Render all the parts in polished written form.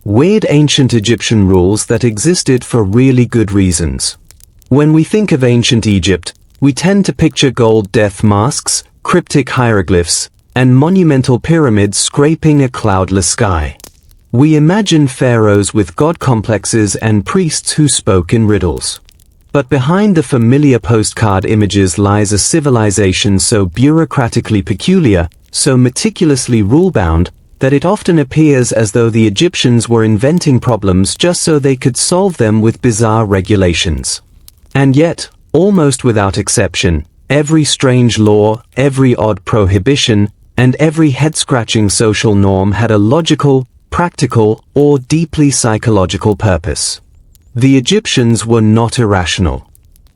Weird ancient Egyptian rules that existed for really good reasons. When we think of ancient Egypt, we tend to picture gold death masks, cryptic hieroglyphs, and monumental pyramids scraping a cloudless sky. We imagine pharaohs with god complexes and priests who spoke in riddles. But behind the familiar postcard images lies a civilization so bureaucratically peculiar, so meticulously rule-bound, that it often appears as though the Egyptians were inventing problems just so they could solve them with bizarre regulations. And yet, almost without exception, every strange law, every odd prohibition, and every head-scratching social norm had a logical, practical, or deeply psychological purpose. The Egyptians were not irrational.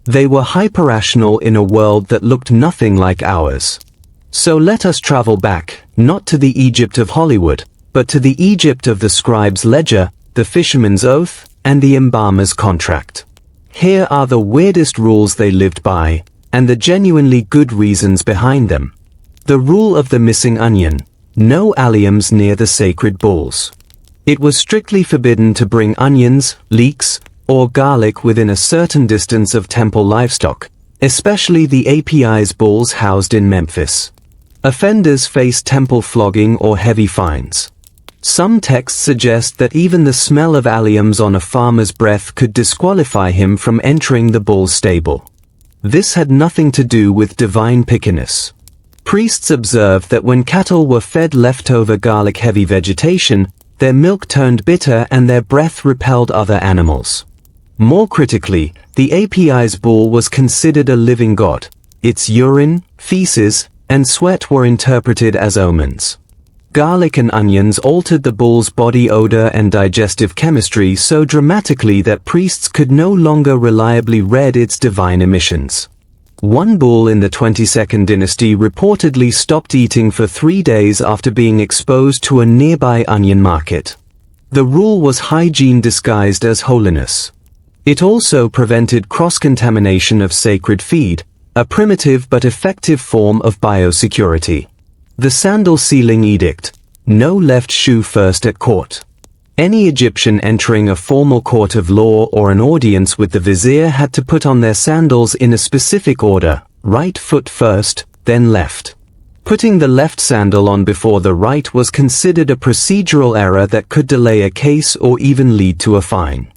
They were hyper-rational in a world that looked nothing like ours. So let us travel back, not to the Egypt of Hollywood, but to the Egypt of the scribe's ledger, the fisherman's oath, and the embalmer's contract. Here are the weirdest rules they lived by, and the genuinely good reasons behind them. The rule of the missing onion: no alliums near the sacred bulls. It was strictly forbidden to bring onions, leeks, or garlic within a certain distance of temple livestock, especially the Apis bulls housed in Memphis. Offenders faced temple flogging or heavy fines. Some texts suggest that even the smell of alliums on a farmer's breath could disqualify him from entering the bull's stable. This had nothing to do with divine pickiness. Priests observed that when cattle were fed leftover garlic-heavy vegetation, their milk turned bitter and their breath repelled other animals. More critically, the Apis bull was considered a living god. Its urine, feces, and sweat were interpreted as omens. Garlic and onions altered the bull's body odor and digestive chemistry so dramatically that priests could no longer reliably read its divine emissions. One bull in the 22nd dynasty reportedly stopped eating for 3 days after being exposed to a nearby onion market. The rule was hygiene disguised as holiness. It also prevented cross-contamination of sacred feed, a primitive but effective form of biosecurity. The sandal sealing edict: no left shoe first at court. Any Egyptian entering a formal court of law or an audience with the vizier had to put on their sandals in a specific order: right foot first, then left. Putting the left sandal on before the right was considered a procedural error that could delay a case or even lead to a fine.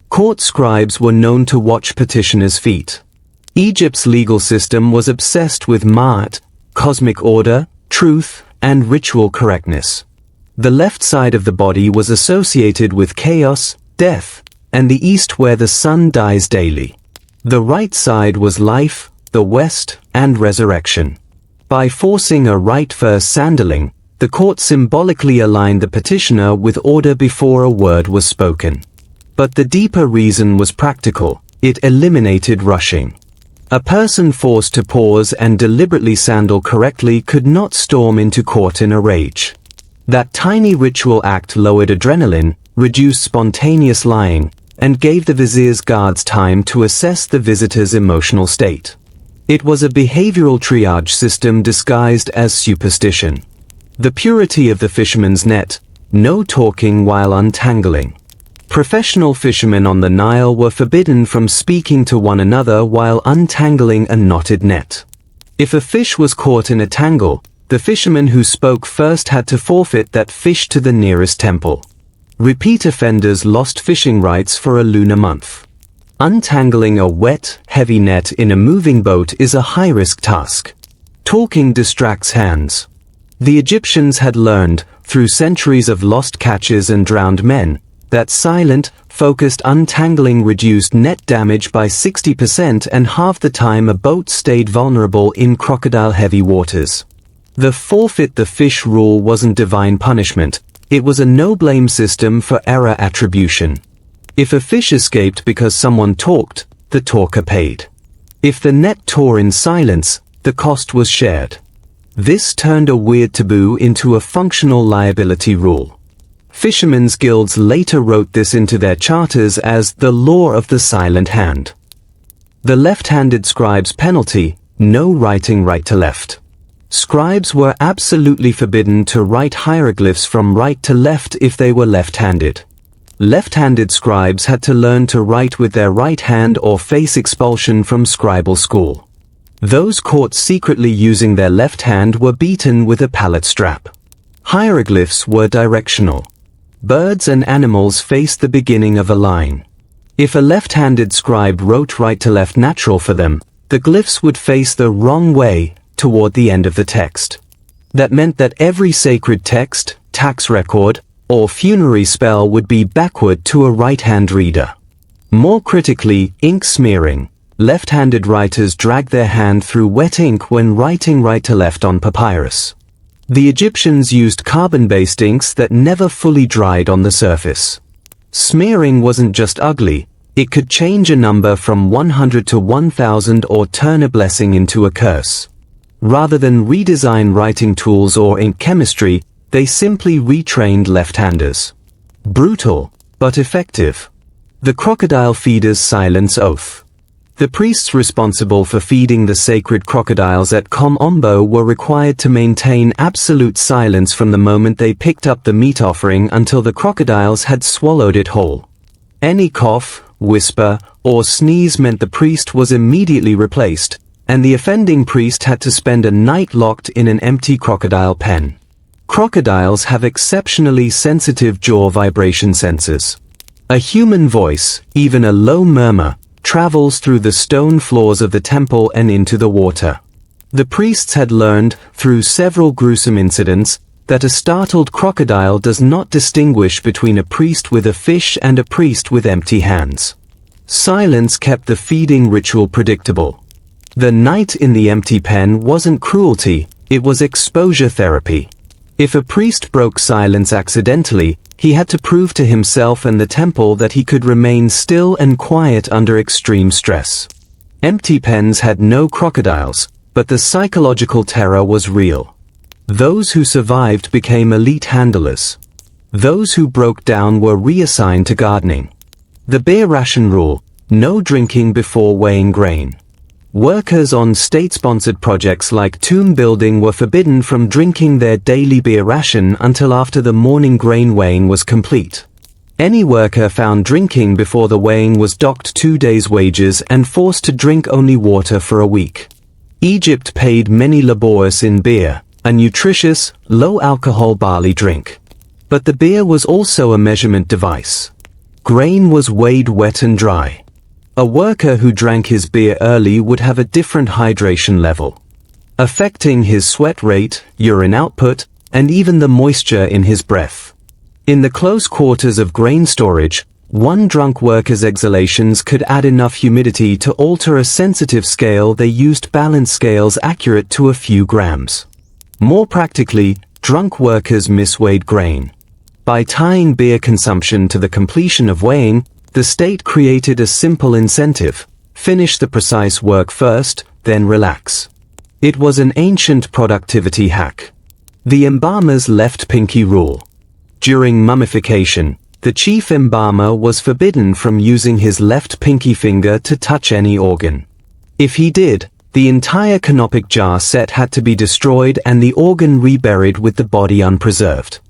Court scribes were known to watch petitioners' feet. Egypt's legal system was obsessed with ma'at, cosmic order, truth, and ritual correctness. The left side of the body was associated with chaos, death, and the east where the sun dies daily. The right side was life, the west, and resurrection. By forcing a right-first sandaling, the court symbolically aligned the petitioner with order before a word was spoken. But the deeper reason was practical: it eliminated rushing. A person forced to pause and deliberately sandal correctly could not storm into court in a rage. That tiny ritual act lowered adrenaline, reduced spontaneous lying, and gave the vizier's guards time to assess the visitor's emotional state. It was a behavioral triage system disguised as superstition. The purity of the fisherman's net: no talking while untangling. Professional fishermen on the Nile were forbidden from speaking to one another while untangling a knotted net. If a fish was caught in a tangle, the fisherman who spoke first had to forfeit that fish to the nearest temple. Repeat offenders lost fishing rights for a lunar month. Untangling a wet, heavy net in a moving boat is a high-risk task. Talking distracts hands. The Egyptians had learned, through centuries of lost catches and drowned men, that silent, focused untangling reduced net damage by 60% and half the time a boat stayed vulnerable in crocodile-heavy waters. The forfeit the fish rule wasn't divine punishment, it was a no-blame system for error attribution. If a fish escaped because someone talked, the talker paid. If the net tore in silence, the cost was shared. This turned a weird taboo into a functional liability rule. Fishermen's guilds later wrote this into their charters as the law of the silent hand. The left-handed scribe's penalty: no writing right to left. Scribes were absolutely forbidden to write hieroglyphs from right to left if they were left-handed. left-handed scribes had to learn to write with their right hand or face expulsion from scribal school. Those caught secretly using their left hand were beaten with a pallet strap. Hieroglyphs were directional. Birds and animals faced the beginning of a line. If a left-handed scribe wrote right to left natural for them, the glyphs would face the wrong way, toward the end of the text. That meant that every sacred text, tax record, or funerary spell would be backward to a right-hand reader. More critically, ink smearing. Left-handed writers dragged their hand through wet ink when writing right to left on papyrus. The Egyptians used carbon-based inks that never fully dried on the surface. Smearing wasn't just ugly, it could change a number from 100 to 1000 or turn a blessing into a curse. Rather than redesign writing tools or ink chemistry, they simply retrained left-handers. Brutal, but effective. The crocodile feeder's silence oath. The priests responsible for feeding the sacred crocodiles at Kom Ombo were required to maintain absolute silence from the moment they picked up the meat offering until the crocodiles had swallowed it whole. Any cough, whisper, or sneeze meant the priest was immediately replaced, and the offending priest had to spend a night locked in an empty crocodile pen. Crocodiles have exceptionally sensitive jaw vibration sensors. A human voice, even a low murmur, travels through the stone floors of the temple and into the water. The priests had learned, through several gruesome incidents, that a startled crocodile does not distinguish between a priest with a fish and a priest with empty hands. Silence kept the feeding ritual predictable. The night in the empty pen wasn't cruelty, it was exposure therapy. If a priest broke silence accidentally, he had to prove to himself and the temple that he could remain still and quiet under extreme stress. Empty pens had no crocodiles, but the psychological terror was real. Those who survived became elite handlers. Those who broke down were reassigned to gardening. The beer ration rule: no drinking before weighing grain. Workers on state-sponsored projects like tomb building were forbidden from drinking their daily beer ration until after the morning grain weighing was complete. Any worker found drinking before the weighing was docked 2 days' wages and forced to drink only water for a week. Egypt paid many labors in beer, a nutritious, low-alcohol barley drink. But the beer was also a measurement device. Grain was weighed wet and dry. A worker who drank his beer early would have a different hydration level, affecting his sweat rate, urine output, and even the moisture in his breath. In the close quarters of grain storage, one drunk worker's exhalations could add enough humidity to alter a sensitive scale. They used balance scales accurate to a few grams. More practically, drunk workers misweighed grain. By tying beer consumption to the completion of weighing, the state created a simple incentive: finish the precise work first, then relax. It was an ancient productivity hack. The embalmer's left pinky rule. During mummification, the chief embalmer was forbidden from using his left pinky finger to touch any organ. If he did, the entire canopic jar set had to be destroyed and the organ reburied with the body unpreserved.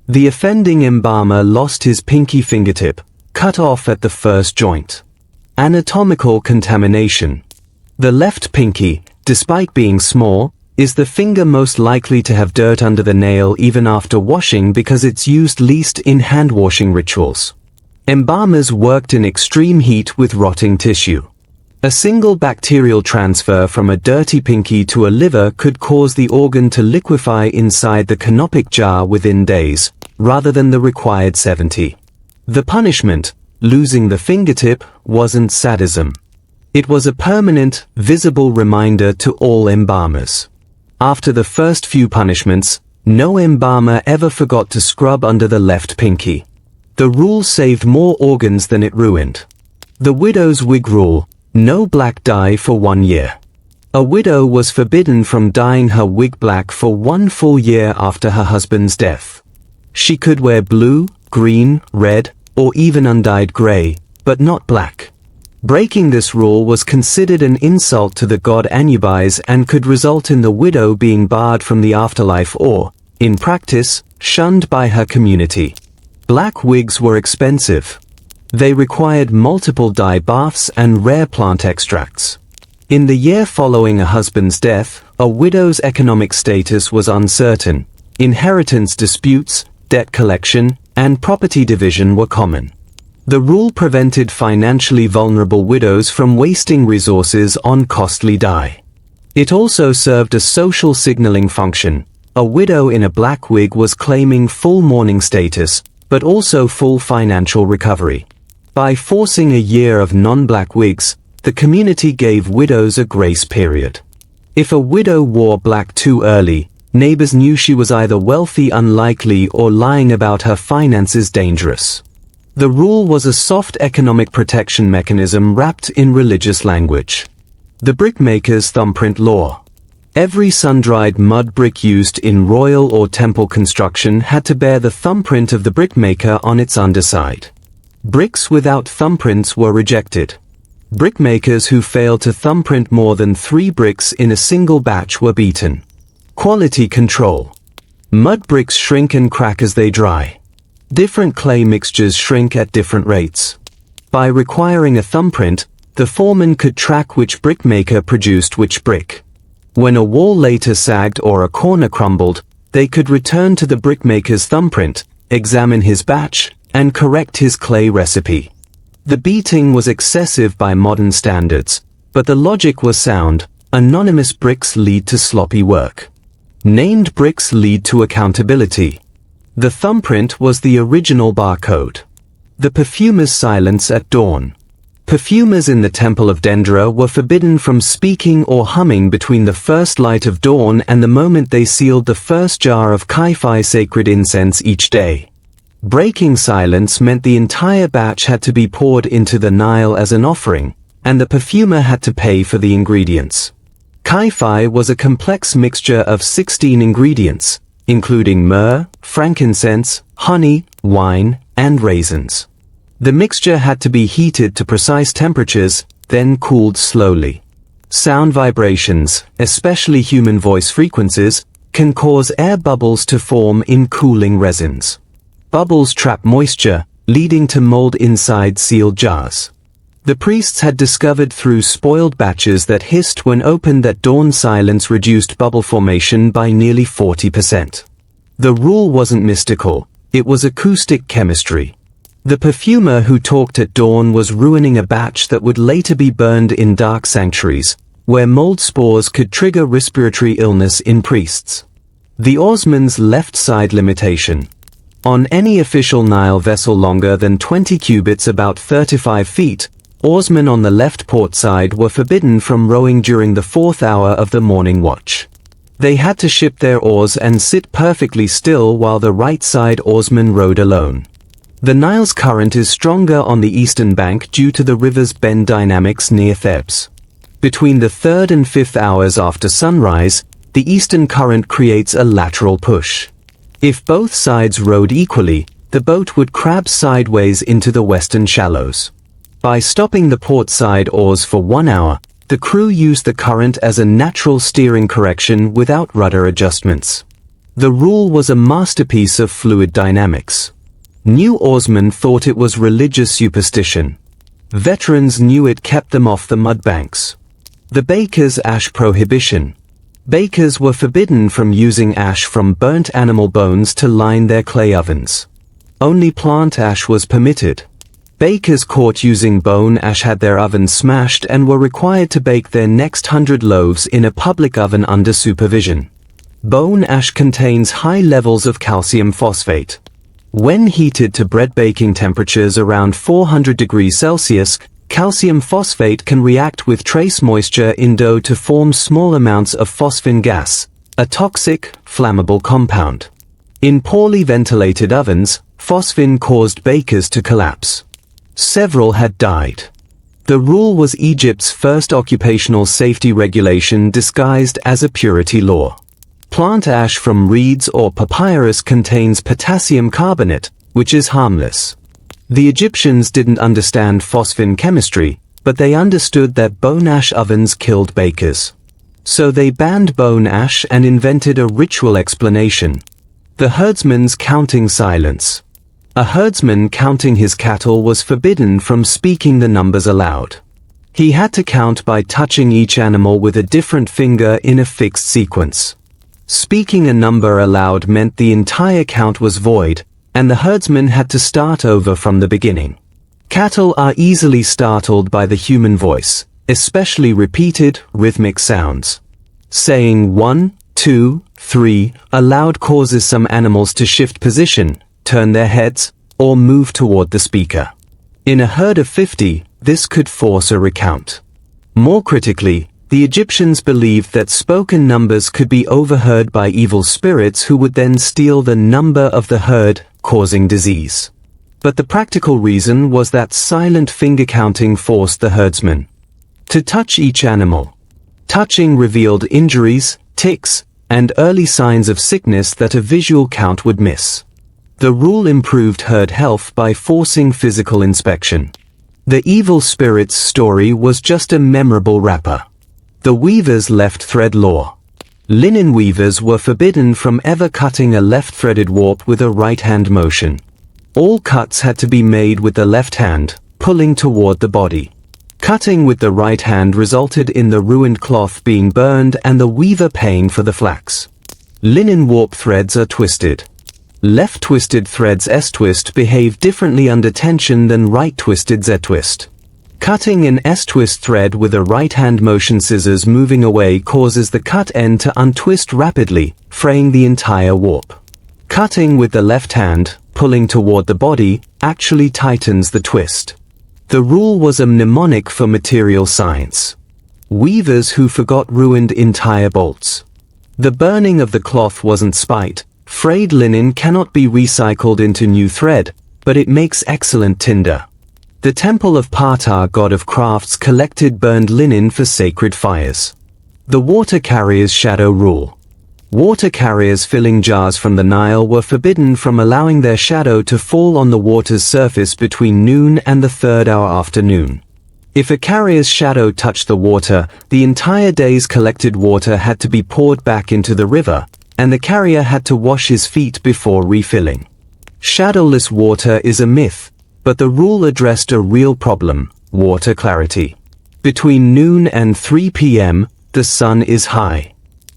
The offending embalmer lost his pinky fingertip, cut off at the first joint. Anatomical contamination. The left pinky, despite being small, is the finger most likely to have dirt under the nail even after washing because it's used least in hand-washing rituals. Embalmers worked in extreme heat with rotting tissue. A single bacterial transfer from a dirty pinky to a liver could cause the organ to liquefy inside the canopic jar within days, rather than the required 70. The punishment, losing the fingertip, wasn't sadism. It was a permanent, visible reminder to all embalmers. After the first few punishments, no embalmer ever forgot to scrub under the left pinky. The rule saved more organs than it ruined. The widow's wig rule: no black dye for 1 year. A widow was forbidden from dyeing her wig black for 1 full year after her husband's death. She could wear blue, green, red, or even undyed gray, but not black. Breaking this rule was considered an insult to the god Anubis and could result in the widow being barred from the afterlife or, in practice, shunned by her community. Black wigs were expensive. They required multiple dye baths and rare plant extracts. In the year following a husband's death, a widow's economic status was uncertain. Inheritance disputes, debt collection, and property division were common. The rule prevented financially vulnerable widows from wasting resources on costly dye. It also served a social signaling function. A widow in a black wig was claiming full mourning status, but also full financial recovery. By forcing a year of non-black wigs, the community gave widows a grace period. If a widow wore black too early, neighbors knew she was either wealthy unlikely or lying about her finances dangerous. The rule was a soft economic protection mechanism wrapped in religious language. The brickmaker's thumbprint law. Every sun-dried mud brick used in royal or temple construction had to bear the thumbprint of the brickmaker on its underside. Bricks without thumbprints were rejected. Brickmakers who failed to thumbprint more than 3 bricks in a single batch were beaten. Quality control. Mud bricks shrink and crack as they dry. Different clay mixtures shrink at different rates. By requiring a thumbprint, the foreman could track which brickmaker produced which brick. When a wall later sagged or a corner crumbled, they could return to the brickmaker's thumbprint, examine his batch, and correct his clay recipe. The beating was excessive by modern standards, but the logic was sound. Anonymous bricks lead to sloppy work. Named bricks lead to accountability. The thumbprint was the original barcode. The perfumer's silence at dawn. Perfumers in the Temple of Dendra were forbidden from speaking or humming between the first light of dawn and the moment they sealed the first jar of Kai-Fi sacred incense each day. Breaking silence meant the entire batch had to be poured into the Nile as an offering, and the perfumer had to pay for the ingredients. Kai-Fi was a complex mixture of 16 ingredients, including myrrh, frankincense, honey, wine, and raisins. The mixture had to be heated to precise temperatures, then cooled slowly. Sound vibrations, especially human voice frequencies, can cause air bubbles to form in cooling resins. Bubbles trap moisture, leading to mold inside sealed jars. The priests had discovered through spoiled batches that hissed when opened that dawn silence reduced bubble formation by nearly 40%. The rule wasn't mystical, it was acoustic chemistry. The perfumer who talked at dawn was ruining a batch that would later be burned in dark sanctuaries, where mold spores could trigger respiratory illness in priests. The oarsman's left side limitation. On any official Nile vessel longer than 20 cubits, about 35 feet, oarsmen on the left port side were forbidden from rowing during the 4th hour of the morning watch. They had to ship their oars and sit perfectly still while the right side oarsman rowed alone. The Nile's current is stronger on the eastern bank due to the river's bend dynamics near Thebes. Between the 3rd and 5th hours after sunrise, the eastern current creates a lateral push. If both sides rowed equally, the boat would crab sideways into the western shallows. By stopping the port side oars for 1 hour, the crew used the current as a natural steering correction without rudder adjustments. The rule was a masterpiece of fluid dynamics. New oarsmen thought it was religious superstition. Veterans knew it kept them off the mud banks. The baker's ash prohibition. Bakers were forbidden from using ash from burnt animal bones to line their clay ovens. Only plant ash was permitted. Bakers caught using bone ash had their ovens smashed and were required to bake their next 100 loaves in a public oven under supervision. Bone ash contains high levels of calcium phosphate. When heated to bread baking temperatures around 400 degrees Celsius, calcium phosphate can react with trace moisture in dough to form small amounts of phosphine gas, a toxic, flammable compound. In poorly ventilated ovens, phosphine caused bakers to collapse. Several had died. The rule was Egypt's first occupational safety regulation disguised as a purity law. Plant ash from reeds or papyrus contains potassium carbonate, which is harmless. The Egyptians didn't understand phosphine chemistry, but they understood that bone ash ovens killed bakers. So they banned bone ash and invented a ritual explanation. The herdsman's counting silence. A herdsman counting his cattle was forbidden from speaking the numbers aloud. He had to count by touching each animal with a different finger in a fixed sequence. Speaking a number aloud meant the entire count was void, and the herdsman had to start over from the beginning. Cattle are easily startled by the human voice, especially repeated, rhythmic sounds. Saying 1, 2, 3 aloud causes some animals to shift position, turn their heads, or move toward the speaker. In a herd of 50, this could force a recount. More critically, the Egyptians believed that spoken numbers could be overheard by evil spirits who would then steal the number of the herd, causing disease. But the practical reason was that silent finger counting forced the herdsman to touch each animal. Touching revealed injuries, ticks, and early signs of sickness that a visual count would miss. The rule improved herd health by forcing physical inspection. The evil spirit's story was just a memorable wrapper. The weaver's left-thread law. Linen weavers were forbidden from ever cutting a left-threaded warp with a right-hand motion. All cuts had to be made with the left hand, pulling toward the body. Cutting with the right hand resulted in the ruined cloth being burned and the weaver paying for the flax. Linen warp threads are twisted. Left-twisted threads S-twist behave differently under tension than right-twisted Z-twist. Cutting an S-twist thread with a right-hand motion scissors moving away causes the cut end to untwist rapidly, fraying the entire warp. Cutting with the left hand, pulling toward the body, actually tightens the twist. The rule was a mnemonic for material science. Weavers who forgot ruined entire bolts. The burning of the cloth wasn't spite. Frayed linen cannot be recycled into new thread, but it makes excellent tinder. The temple of Ptah, god of crafts, collected burned linen for sacred fires. The water carrier's shadow rule. Water carriers filling jars from the Nile were forbidden from allowing their shadow to fall on the water's surface between noon and the third hour afternoon. If a carrier's shadow touched the water, the entire day's collected water had to be poured back into the river, and the carrier had to wash his feet before refilling. Shadowless water is a myth, but the rule addressed a real problem: water clarity. Between noon and 3 p.m., the sun is high.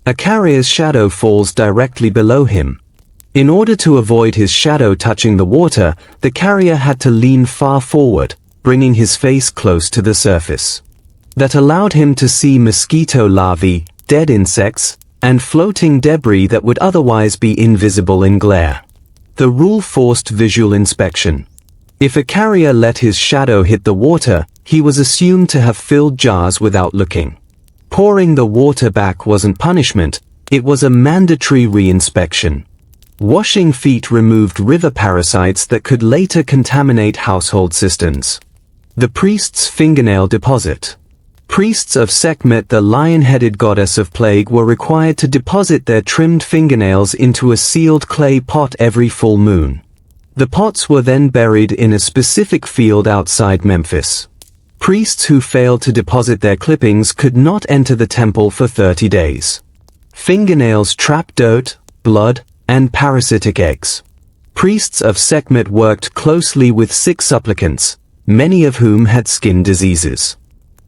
A carrier's shadow falls directly below him. In order to avoid his shadow touching the water, the carrier had to lean far forward, bringing his face close to the surface. That allowed him to see mosquito larvae, dead insects, and floating debris that would otherwise be invisible in glare. The rule forced visual inspection. If a carrier let his shadow hit the water, he was assumed to have filled jars without looking. Pouring the water back wasn't punishment, it was a mandatory re-inspection. Washing feet removed river parasites that could later contaminate household cisterns. The priest's fingernail deposit. Priests of Sekhmet, the lion-headed goddess of plague, were required to deposit their trimmed fingernails into a sealed clay pot every full moon. The pots were then buried in a specific field outside Memphis. Priests who failed to deposit their clippings could not enter the temple for 30 days. Fingernails trap dirt, blood, and parasitic eggs. Priests of Sekhmet worked closely with sick supplicants, many of whom had skin diseases.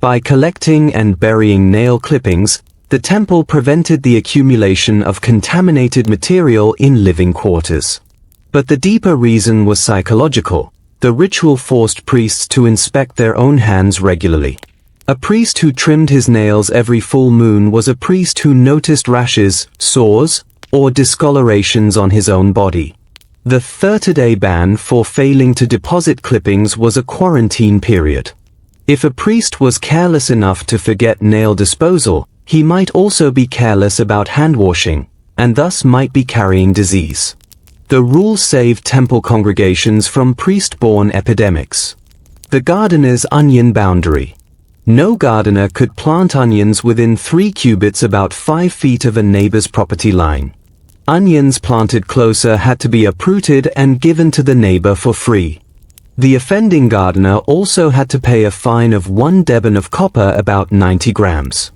By collecting and burying nail clippings, the temple prevented the accumulation of contaminated material in living quarters. But the deeper reason was psychological. The ritual forced priests to inspect their own hands regularly. A priest who trimmed his nails every full moon was a priest who noticed rashes, sores, or discolorations on his own body. The 30-day ban for failing to deposit clippings was a quarantine period. If a priest was careless enough to forget nail disposal, he might also be careless about hand washing, and thus might be carrying disease. The rule saved temple congregations from priest-borne epidemics. The gardener's onion boundary. No gardener could plant onions within 3 cubits about 5 feet of a neighbor's property line. Onions planted closer had to be uprooted and given to the neighbor for free. The offending gardener also had to pay a fine of 1 deban of copper, about 90 grams.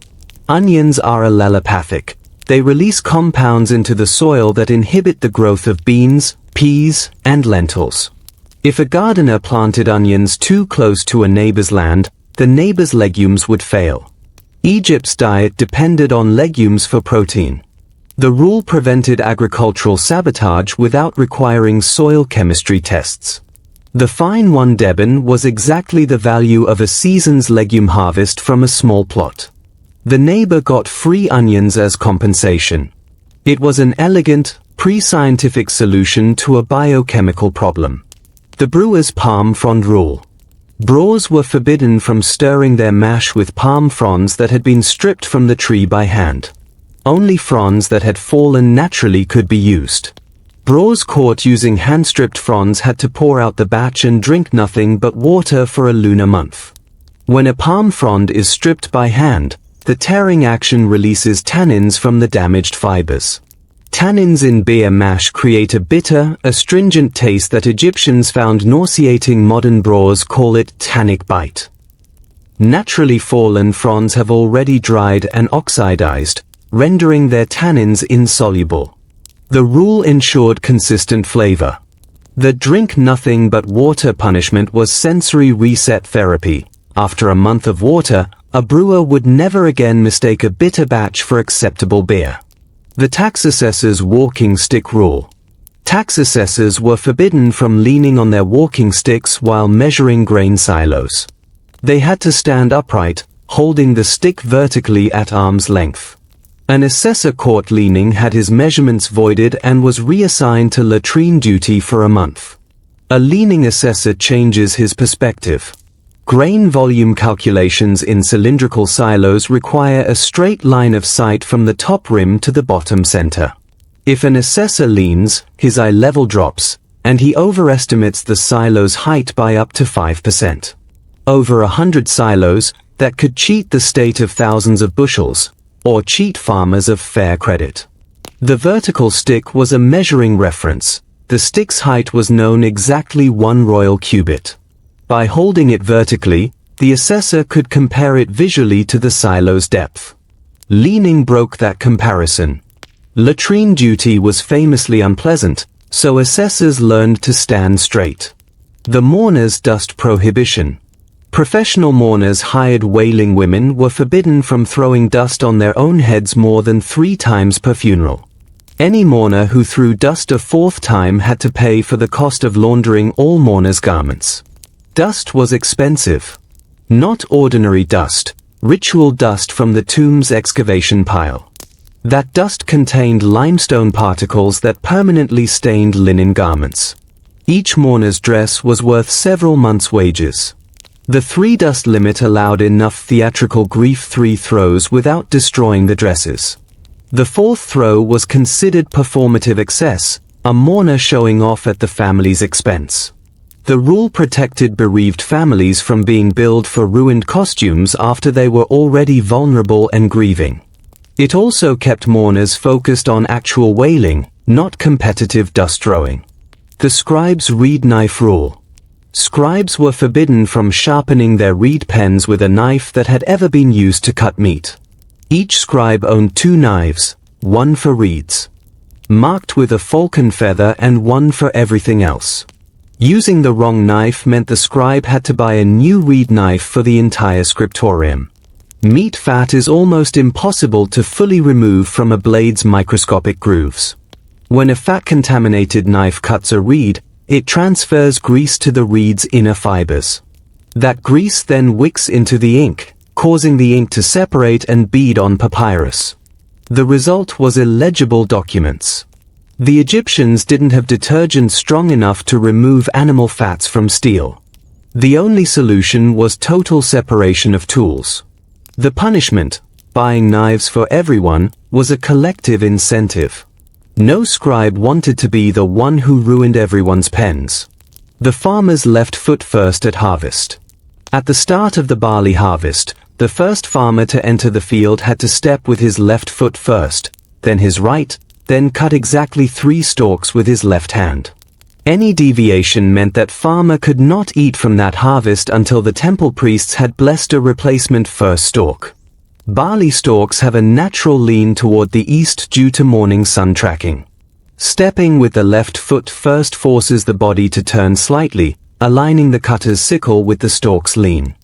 Onions are allelopathic. They release compounds into the soil that inhibit the growth of beans, peas, and lentils. If a gardener planted onions too close to a neighbor's land, the neighbor's legumes would fail. Egypt's diet depended on legumes for protein. The rule prevented agricultural sabotage without requiring soil chemistry tests. The fine 1 deben was exactly the value of a season's legume harvest from a small plot. The neighbor got free onions as compensation. It was an elegant, pre-scientific solution to a biochemical problem. The brewer's palm frond rule. Brewers were forbidden from stirring their mash with palm fronds that had been stripped from the tree by hand. Only fronds that had fallen naturally could be used. Brewers caught using hand-stripped fronds had to pour out the batch and drink nothing but water for a lunar month. When a palm frond is stripped by hand, the tearing action releases tannins from the damaged fibers. Tannins in beer mash create a bitter, astringent taste that Egyptians found nauseating. Modern brewers call it tannic bite. Naturally fallen fronds have already dried and oxidized, rendering their tannins insoluble. The rule ensured consistent flavor. The drink nothing but water punishment was sensory reset therapy. After a month of water, a brewer would never again mistake a bitter batch for acceptable beer. The tax assessor's walking stick rule. Tax assessors were forbidden from leaning on their walking sticks while measuring grain silos. They had to stand upright, holding the stick vertically at arm's length. An assessor caught leaning had his measurements voided and was reassigned to latrine duty for a month. A leaning assessor changes his perspective. Grain volume calculations in cylindrical silos require a straight line of sight from the top rim to the bottom center. If an assessor leans, his eye level drops, and he overestimates the silo's height by up to 5%. Over 100 silos, that could cheat the state of thousands of bushels, or cheat farmers of fair credit. The vertical stick was a measuring reference. The stick's height was known exactly 1 royal cubit. By holding it vertically, the assessor could compare it visually to the silo's depth. Leaning broke that comparison. Latrine duty was famously unpleasant, so assessors learned to stand straight. The mourner's dust prohibition. Professional mourners hired wailing women were forbidden from throwing dust on their own heads more than 3 times per funeral. Any mourner who threw dust a 4th time had to pay for the cost of laundering all mourners' garments. Dust was expensive. Not ordinary dust, ritual dust from the tomb's excavation pile. That dust contained limestone particles that permanently stained linen garments. Each mourner's dress was worth several months' wages. The 3 dust limit allowed enough theatrical grief 3 throws without destroying the dresses. The 4th throw was considered performative excess, a mourner showing off at the family's expense. The rule protected bereaved families from being billed for ruined costumes after they were already vulnerable and grieving. It also kept mourners focused on actual wailing, not competitive dust throwing. The scribe's reed knife rule. Scribes were forbidden from sharpening their reed pens with a knife that had ever been used to cut meat. Each scribe owned 2 knives, one for reeds, marked with a falcon feather, and one for everything else. Using the wrong knife meant the scribe had to buy a new reed knife for the entire scriptorium. Meat fat is almost impossible to fully remove from a blade's microscopic grooves. When a fat-contaminated knife cuts a reed, it transfers grease to the reed's inner fibers. That grease then wicks into the ink, causing the ink to separate and bead on papyrus. The result was illegible documents. The Egyptians didn't have detergent strong enough to remove animal fats from steel. The only solution was total separation of tools. The punishment, buying knives for everyone, was a collective incentive. No scribe wanted to be the one who ruined everyone's pens. The farmers left foot first at harvest. At the start of the barley harvest, the first farmer to enter the field had to step with his left foot first, then his right, then cut exactly 3 stalks with his left hand. Any deviation meant that farmer could not eat from that harvest until the temple priests had blessed a replacement first stalk. Barley stalks have a natural lean toward the east due to morning sun tracking. Stepping with the left foot first forces the body to turn slightly, aligning the cutter's sickle with the stalk's lean.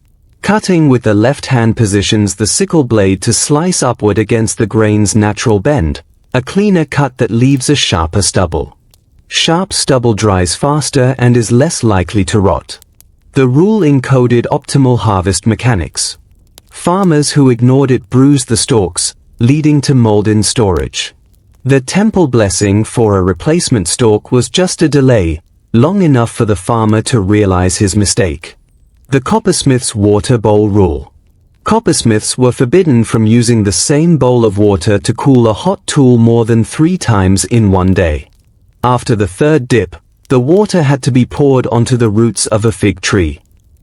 Cutting with the left hand positions the sickle blade to slice upward against the grain's natural bend, a cleaner cut that leaves a sharper stubble. Sharp stubble dries faster and is less likely to rot. The rule encoded optimal harvest mechanics. Farmers who ignored it bruised the stalks, leading to mold in storage. The temple blessing for a replacement stalk was just a delay, long enough for the farmer to realize his mistake. The coppersmith's water bowl rule. Coppersmiths were forbidden from using the same bowl of water to cool a hot tool more than 3 times in one day. After the third dip, the water had to be poured onto the roots of a fig tree.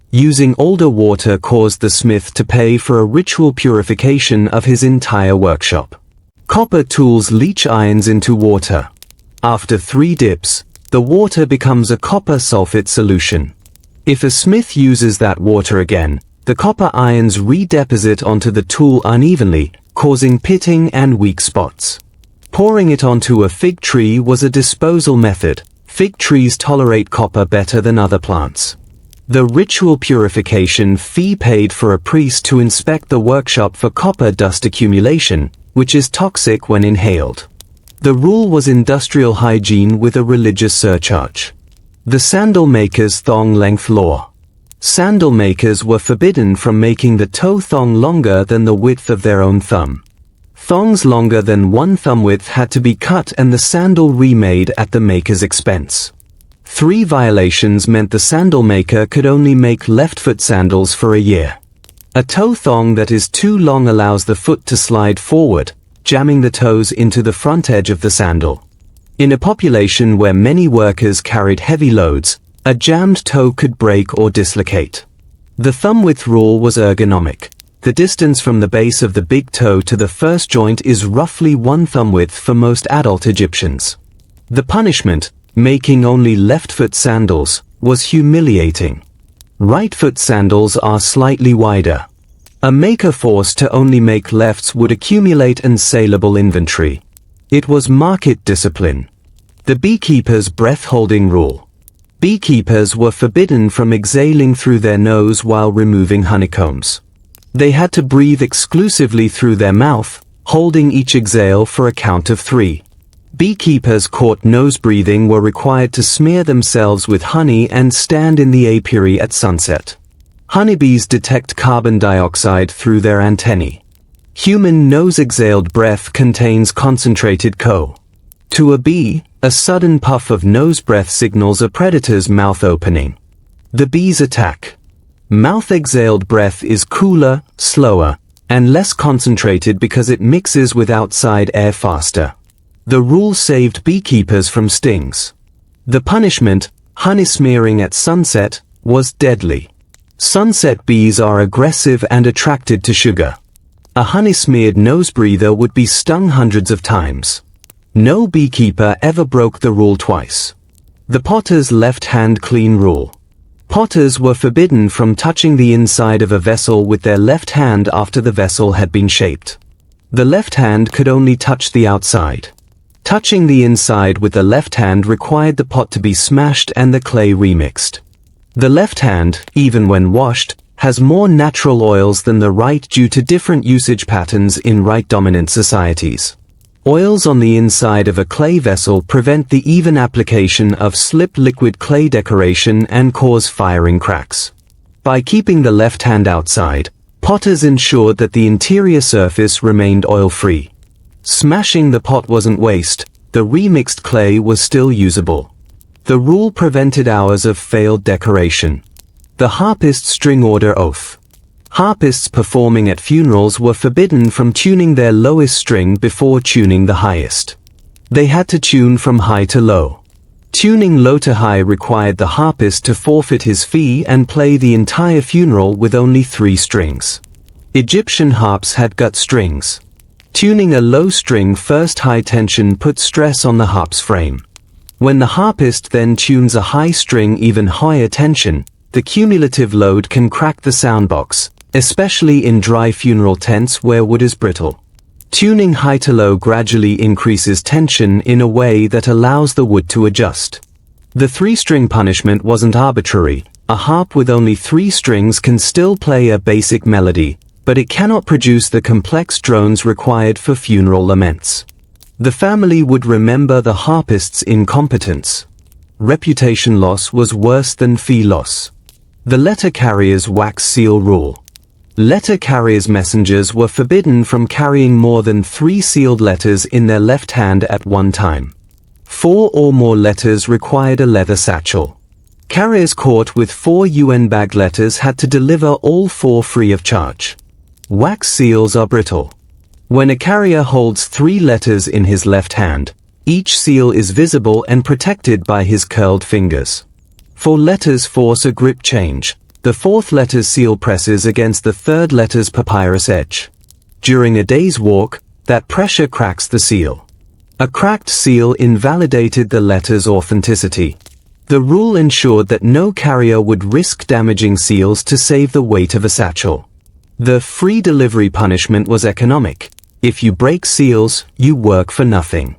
Using older water caused the smith to pay for a ritual purification of his entire workshop. Copper tools leach ions into water. After 3 dips, the water becomes a copper sulfate solution. If a smith uses that water again, the copper ions redeposit onto the tool unevenly, causing pitting and weak spots. Pouring it onto a fig tree was a disposal method. Fig trees tolerate copper better than other plants. The ritual purification fee paid for a priest to inspect the workshop for copper dust accumulation, which is toxic when inhaled. The rule was industrial hygiene with a religious surcharge. The sandal maker's thong length law. Sandal makers were forbidden from making the toe thong longer than the width of their own thumb. Thongs longer than 1 thumb width had to be cut and the sandal remade at the maker's expense. 3 violations meant the sandal maker could only make left foot sandals for a year. A toe thong that is too long allows the foot to slide forward, jamming the toes into the front edge of the sandal. In a population where many workers carried heavy loads, a jammed toe could break or dislocate. The thumb width rule was ergonomic. The distance from the base of the big toe to the first joint is roughly 1 thumb width for most adult Egyptians. The punishment, making only left foot sandals, was humiliating. Right foot sandals are slightly wider. A maker forced to only make lefts would accumulate unsaleable inventory. It was market discipline. The beekeeper's breath-holding rule. Beekeepers were forbidden from exhaling through their nose while removing honeycombs. They had to breathe exclusively through their mouth, holding each exhale for a count of 3. Beekeepers caught nose breathing were required to smear themselves with honey and stand in the apiary at sunset. Honeybees detect carbon dioxide through their antennae. Human nose-exhaled breath contains concentrated CO. To a bee, a sudden puff of nose breath signals a predator's mouth opening. The bees attack. Mouth-exhaled breath is cooler, slower, and less concentrated because it mixes with outside air faster. The rule saved beekeepers from stings. The punishment, honey smearing at sunset, was deadly. Sunset bees are aggressive and attracted to sugar. A honey-smeared nose breather would be stung hundreds of times. No beekeeper ever broke the rule twice. The potter's left-hand clean rule. Potters were forbidden from touching the inside of a vessel with their left hand after the vessel had been shaped. The left hand could only touch the outside. Touching the inside with the left hand required the pot to be smashed and the clay remixed. The left hand, even when washed, has more natural oils than the right due to different usage patterns in right-dominant societies. Oils on the inside of a clay vessel prevent the even application of slip liquid clay decoration and cause firing cracks. By keeping the left hand outside, potters ensured that the interior surface remained oil-free. Smashing the pot wasn't waste, the remixed clay was still usable. The rule prevented hours of failed decoration. The harpist string order oath. Harpists performing at funerals were forbidden from tuning their lowest string before tuning the highest. They had to tune from high to low. Tuning low to high required the harpist to forfeit his fee and play the entire funeral with only 3 strings. Egyptian harps had gut strings. Tuning a low string first high tension puts stress on the harp's frame. When the harpist then tunes a high string even higher tension, the cumulative load can crack the soundbox, especially in dry funeral tents where wood is brittle. Tuning high to low gradually increases tension in a way that allows the wood to adjust. The 3-string punishment wasn't arbitrary. A harp with only 3 strings can still play a basic melody, but it cannot produce the complex drones required for funeral laments. The family would remember the harpist's incompetence. Reputation loss was worse than fee loss. The letter carrier's wax seal rule. Letter carriers' messengers were forbidden from carrying more than 3 sealed letters in their left hand at one time. 4 or more letters required a leather satchel. Carriers caught with 4 UN-bagged letters had to deliver all 4 free of charge. Wax seals are brittle. When a carrier holds 3 letters in his left hand, each seal is visible and protected by his curled fingers. 4 letters force a grip change. The 4th letter's seal presses against the 3rd letter's papyrus edge. During a day's walk, that pressure cracks the seal. A cracked seal invalidated the letter's authenticity. The rule ensured that no carrier would risk damaging seals to save the weight of a satchel. The free delivery punishment was economic. If you break seals, you work for nothing.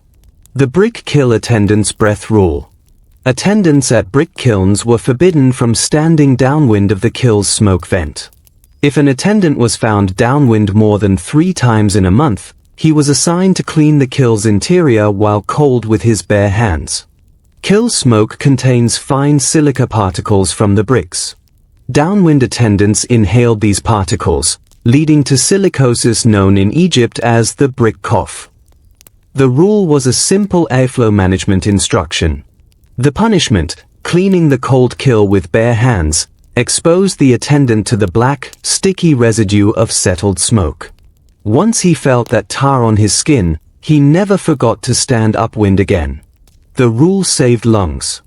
The brick kiln attendant's breath rule. Attendants at brick kilns were forbidden from standing downwind of the kiln's smoke vent. If an attendant was found downwind more than 3 times in a month, he was assigned to clean the kiln's interior while cold with his bare hands. Kiln smoke contains fine silica particles from the bricks. Downwind attendants inhaled these particles, leading to silicosis known in Egypt as the brick cough. The rule was a simple airflow management instruction. The punishment, cleaning the cold kiln with bare hands, exposed the attendant to the black, sticky residue of settled smoke. Once he felt that tar on his skin, he never forgot to stand upwind again. The rule saved lungs.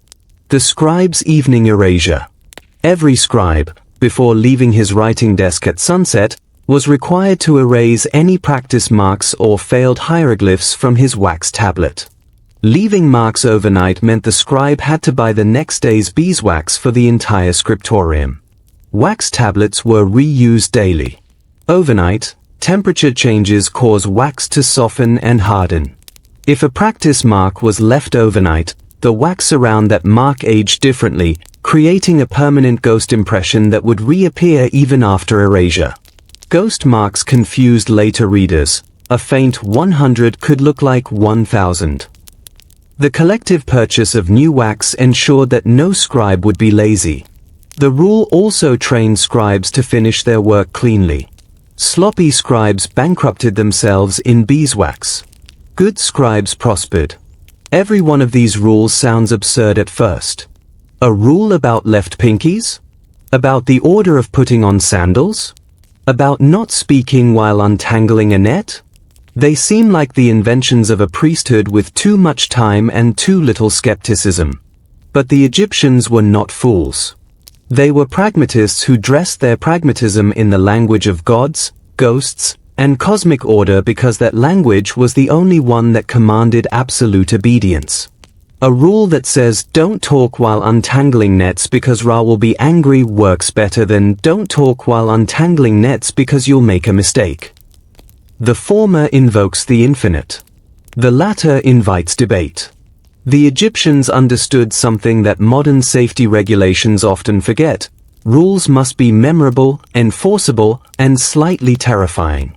The scribe's evening erasure. Every scribe, before leaving his writing desk at sunset, was required to erase any practice marks or failed hieroglyphs from his wax tablet. Leaving marks overnight meant the scribe had to buy the next day's beeswax for the entire scriptorium. Wax tablets were reused daily. Overnight, temperature changes cause wax to soften and harden. If a practice mark was left overnight, the wax around that mark aged differently, creating a permanent ghost impression that would reappear even after erasure. Ghost marks confused later readers. A faint 100 could look like 1,000. The collective purchase of new wax ensured that no scribe would be lazy. The rule also trained scribes to finish their work cleanly. Sloppy scribes bankrupted themselves in beeswax. Good scribes prospered. Every one of these rules sounds absurd at first. A rule about left pinkies? About the order of putting on sandals? About not speaking while untangling a net? They seem like the inventions of a priesthood with too much time and too little skepticism. But the Egyptians were not fools. They were pragmatists who dressed their pragmatism in the language of gods, ghosts, and cosmic order because that language was the only one that commanded absolute obedience. A rule that says don't talk while untangling nets because Ra will be angry works better than don't talk while untangling nets because you'll make a mistake. The former invokes the infinite. The latter invites debate. The Egyptians understood something that modern safety regulations often forget. Rules must be memorable, enforceable, and slightly terrifying.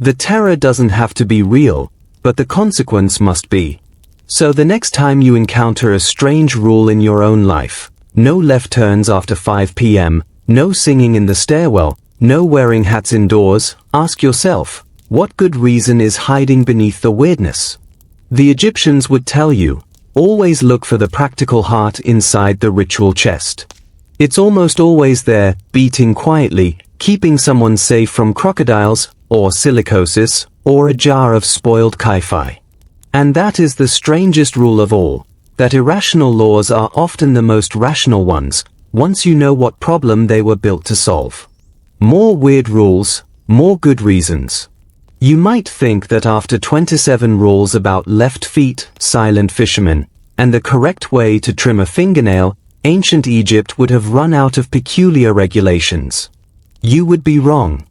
The terror doesn't have to be real, but the consequence must be. So the next time you encounter a strange rule in your own life, no left turns after 5 p.m., no singing in the stairwell, no wearing hats indoors, ask yourself, what good reason is hiding beneath the weirdness? The Egyptians would tell you, always look for the practical heart inside the ritual chest. It's almost always there, beating quietly, keeping someone safe from crocodiles, or silicosis, or a jar of spoiled kai-fi. And that is the strangest rule of all, that irrational laws are often the most rational ones, once you know what problem they were built to solve. More weird rules, more good reasons. You might think that after 27 rules about left feet, silent fishermen, and the correct way to trim a fingernail, ancient Egypt would have run out of peculiar regulations. You would be wrong.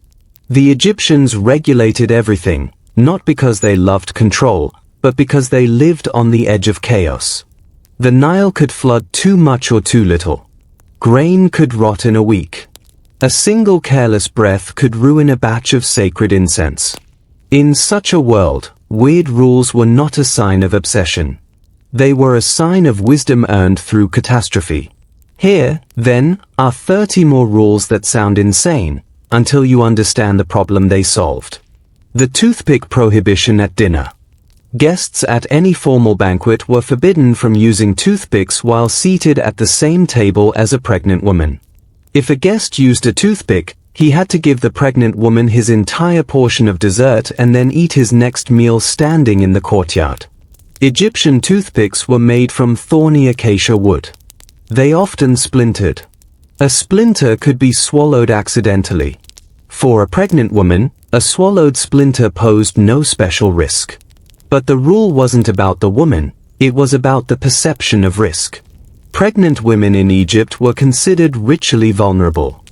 The Egyptians regulated everything, not because they loved control, but because they lived on the edge of chaos. The Nile could flood too much or too little. Grain could rot in a week. A single careless breath could ruin a batch of sacred incense. In such a world, weird rules were not a sign of obsession. They were a sign of wisdom earned through catastrophe. Here, then, are 30 more rules that sound insane, until you understand the problem they solved. The toothpick prohibition at dinner. Guests at any formal banquet were forbidden from using toothpicks while seated at the same table as a pregnant woman. If a guest used a toothpick, he had to give the pregnant woman his entire portion of dessert and then eat his next meal standing in the courtyard. Egyptian toothpicks were made from thorny acacia wood. They often splintered. A splinter could be swallowed accidentally. For a pregnant woman, a swallowed splinter posed no special risk. But the rule wasn't about the woman, it was about the perception of risk. Pregnant women in Egypt were considered ritually vulnerable.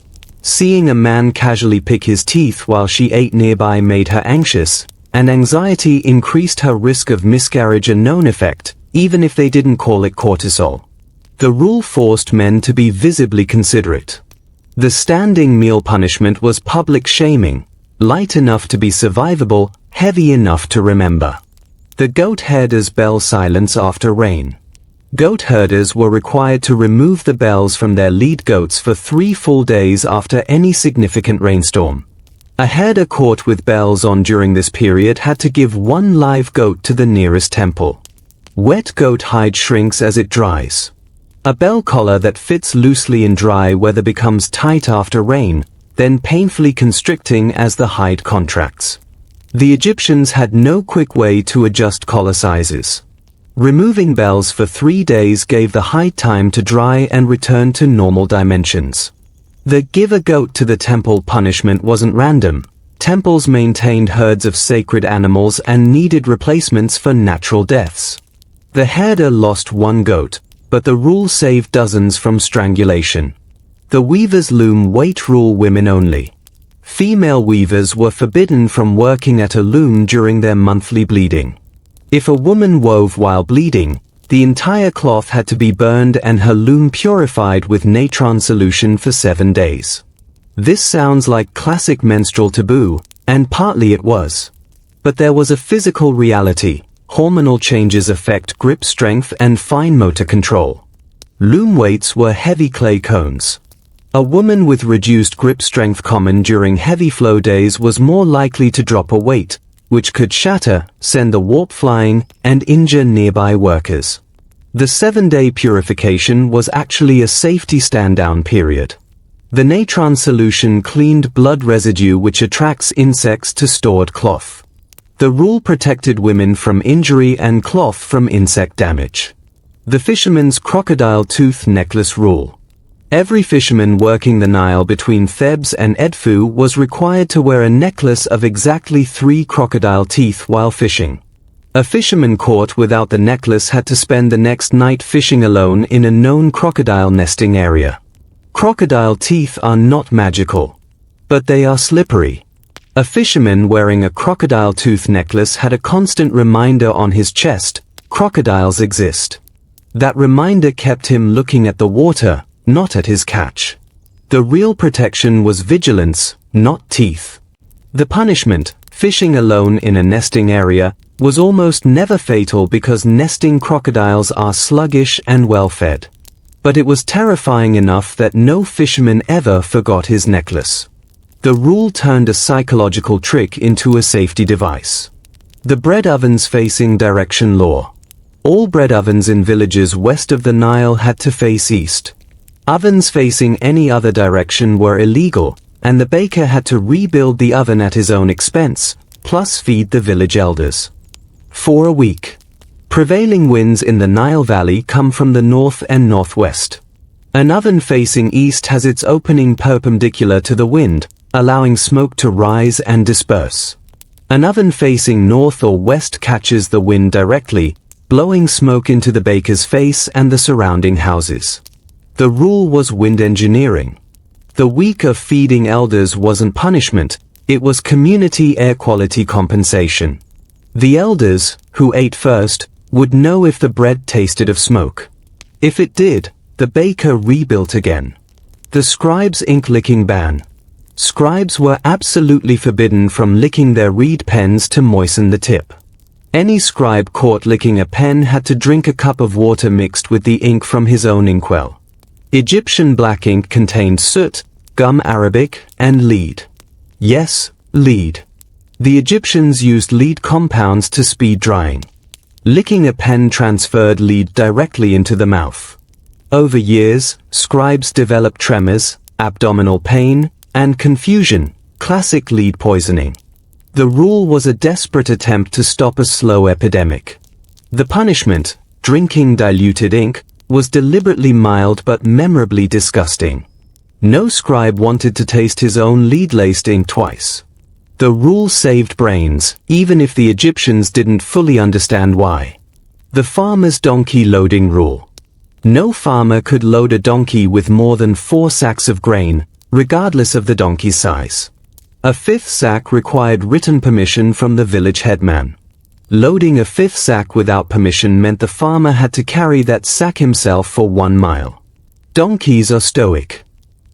Seeing a man casually pick his teeth while she ate nearby made her anxious, and anxiety increased her risk of miscarriage, a known effect, even if they didn't call it cortisol. The rule forced men to be visibly considerate. The standing meal punishment was public shaming, light enough to be survivable, heavy enough to remember. The goat herder's bell silence after rain. Goat herders were required to remove the bells from their lead goats for 3 full days after any significant rainstorm. A herder caught with bells on during this period had to give 1 live goat to the nearest temple. Wet goat hide shrinks as it dries. A bell collar that fits loosely in dry weather becomes tight after rain, then painfully constricting as the hide contracts. The Egyptians had no quick way to adjust collar sizes. Removing bells for 3 days gave the hide time to dry and return to normal dimensions. The give a goat to the temple punishment wasn't random. Temples maintained herds of sacred animals and needed replacements for natural deaths. The herder lost 1 goat, but the rule saved dozens from strangulation. The weaver's loom weight rule women only. Female weavers were forbidden from working at a loom during their monthly bleeding. If a woman wove while bleeding, the entire cloth had to be burned and her loom purified with natron solution for 7 days. This sounds like classic menstrual taboo, and partly it was. But there was a physical reality. Hormonal changes affect grip strength and fine motor control. Loom weights were heavy clay cones. A woman with reduced grip strength common during heavy flow days was more likely to drop a weight, which could shatter, send the warp flying, and injure nearby workers. The 7-day purification was actually a safety stand-down period. The natron solution cleaned blood residue which attracts insects to stored cloth. The rule protected women from injury and cloth from insect damage. The fisherman's crocodile tooth necklace rule. Every fisherman working the Nile between Thebes and Edfu was required to wear a necklace of exactly 3 crocodile teeth while fishing. A fisherman caught without the necklace had to spend the next night fishing alone in a known crocodile nesting area. Crocodile teeth are not magical, but they are slippery. A fisherman wearing a crocodile tooth necklace had a constant reminder on his chest: crocodiles exist. That reminder kept him looking at the water, not at his catch. The real protection was vigilance, not teeth. The punishment, fishing alone in a nesting area, was almost never fatal because nesting crocodiles are sluggish and well-fed. But it was terrifying enough that no fisherman ever forgot his necklace. The rule turned a psychological trick into a safety device. The bread ovens facing direction law. All bread ovens in villages west of the Nile had to face east. Ovens facing any other direction were illegal, and the baker had to rebuild the oven at his own expense, plus feed the village elders. For a week. Prevailing winds in the Nile Valley come from the north and northwest. An oven facing east has its opening perpendicular to the wind, allowing smoke to rise and disperse. An oven facing north or west catches the wind directly, blowing smoke into the baker's face and the surrounding houses. The rule was wind engineering. The week of feeding elders wasn't punishment, It was community air quality compensation. The elders, who ate first, would know if the bread tasted of smoke. If it did, the baker rebuilt again. The scribes' ink-licking ban. Scribes were absolutely forbidden from licking their reed pens to moisten the tip. Any scribe caught licking a pen had to drink a cup of water mixed with the ink from his own inkwell. Egyptian black ink contained soot, gum arabic, and lead. Yes, lead. The Egyptians used lead compounds to speed drying. Licking a pen transferred lead directly into the mouth. Over years, scribes developed tremors, abdominal pain, and confusion, classic lead poisoning. The rule was a desperate attempt to stop a slow epidemic. The punishment, drinking diluted ink, was deliberately mild but memorably disgusting. No scribe wanted to taste his own lead-laced ink twice. The rule saved brains, even if the Egyptians didn't fully understand why. The farmer's donkey loading rule. No farmer could load a donkey with more than 4 sacks of grain, regardless of the donkey's size. A 5th sack required written permission from the village headman. Loading a 5th sack without permission meant the farmer had to carry that sack himself for 1 mile. Donkeys are stoic.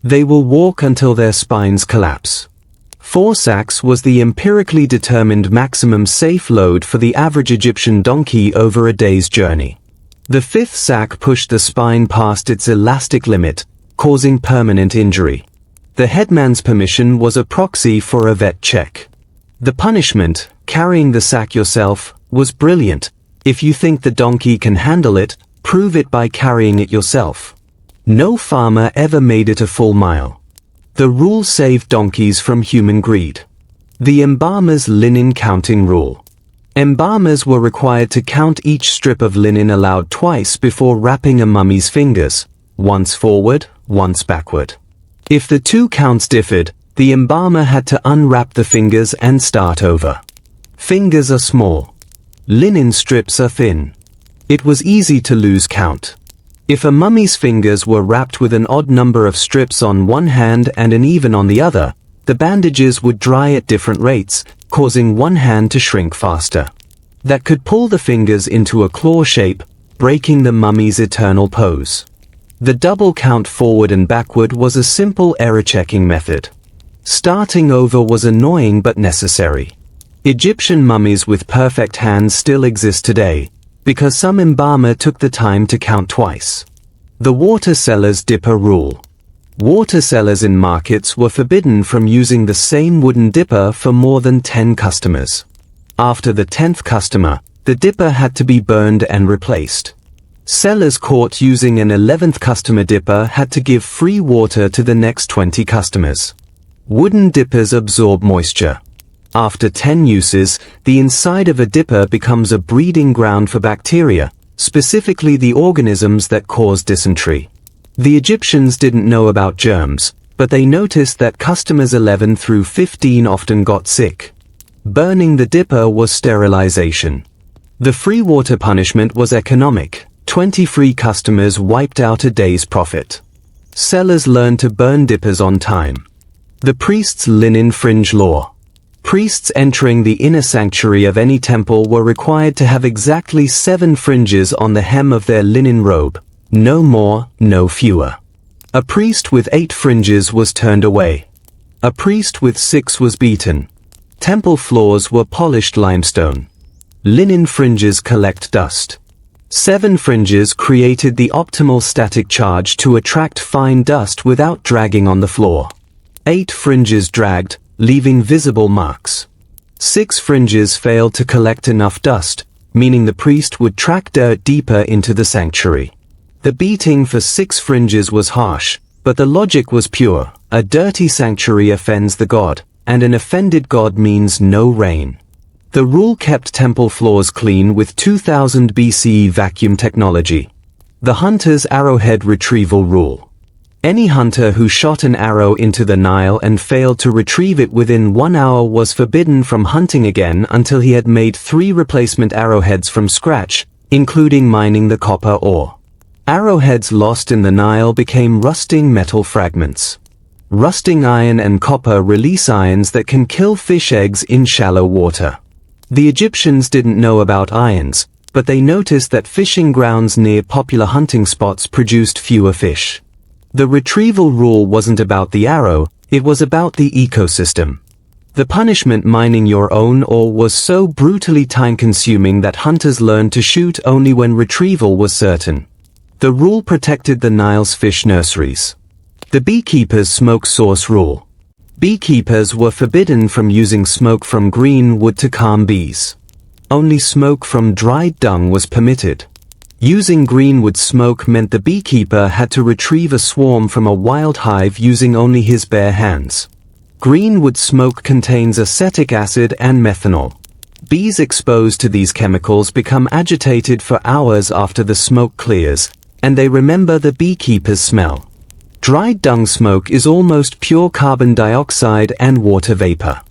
They will walk until their spines collapse. 4 sacks was the empirically determined maximum safe load for the average Egyptian donkey over a day's journey. The 5th sack pushed the spine past its elastic limit, causing permanent injury. The headman's permission was a proxy for a vet check. The punishment, carrying the sack yourself, was brilliant. If you think the donkey can handle it, prove it by carrying it yourself. No farmer ever made it a full mile. The rule saved donkeys from human greed. The embalmer's linen counting rule. Embalmers were required to count each strip of linen aloud twice before wrapping a mummy's fingers, once forward, once backward. If the 2 counts differed, the embalmer had to unwrap the fingers and start over. Fingers are small. Linen strips are thin. It was easy to lose count. If a mummy's fingers were wrapped with an odd number of strips on one hand and an even on the other, the bandages would dry at different rates, causing one hand to shrink faster. That could pull the fingers into a claw shape, breaking the mummy's eternal pose. The double count forward and backward was a simple error-checking method. Starting over was annoying but necessary. Egyptian mummies with perfect hands still exist today, because some embalmer took the time to count twice. The water seller's dipper rule. Water sellers in markets were forbidden from using the same wooden dipper for more than 10 customers. After the 10th customer, the dipper had to be burned and replaced. Sellers caught using an 11th customer dipper had to give free water to the next 20 customers. Wooden dippers absorb moisture. After 10 uses, the inside of a dipper becomes a breeding ground for bacteria, specifically the organisms that cause dysentery. The Egyptians didn't know about germs, but they noticed that customers 11 through 15 often got sick. Burning the dipper was sterilization. The free water punishment was economic. 20 free customers wiped out a day's profit. Sellers learned to burn dippers on time. The priest's linen fringe law. Priests entering the inner sanctuary of any temple were required to have exactly 7 fringes on the hem of their linen robe. No more, no fewer. A priest with 8 fringes was turned away. A priest with 6 was beaten. Temple floors were polished limestone. Linen fringes collect dust. 7 fringes created the optimal static charge to attract fine dust without dragging on the floor. 8 fringes dragged, leaving visible marks. 6 fringes failed to collect enough dust, meaning the priest would track dirt deeper into the sanctuary. The beating for 6 fringes was harsh, but the logic was pure. A dirty sanctuary offends the god, and an offended god means no rain. The rule kept temple floors clean with 2000 BCE vacuum technology. The hunter's arrowhead retrieval rule. Any hunter who shot an arrow into the Nile and failed to retrieve it within 1 hour was forbidden from hunting again until he had made 3 replacement arrowheads from scratch, including mining the copper ore. Arrowheads lost in the Nile became rusting metal fragments. Rusting iron and copper release ions that can kill fish eggs in shallow water. The Egyptians didn't know about ions, but they noticed that fishing grounds near popular hunting spots produced fewer fish. The retrieval rule wasn't about the arrow, it was about the ecosystem. The punishment mining your own ore was so brutally time-consuming that hunters learned to shoot only when retrieval was certain. The rule protected the Nile's fish nurseries. The beekeeper's smoke source rule. Beekeepers were forbidden from using smoke from green wood to calm bees. Only smoke from dried dung was permitted. Using greenwood smoke meant the beekeeper had to retrieve a swarm from a wild hive using only his bare hands. Greenwood smoke contains acetic acid and methanol. Bees exposed to these chemicals become agitated for hours after the smoke clears, and they remember the beekeeper's smell. Dried dung smoke is almost pure carbon dioxide and water vapor.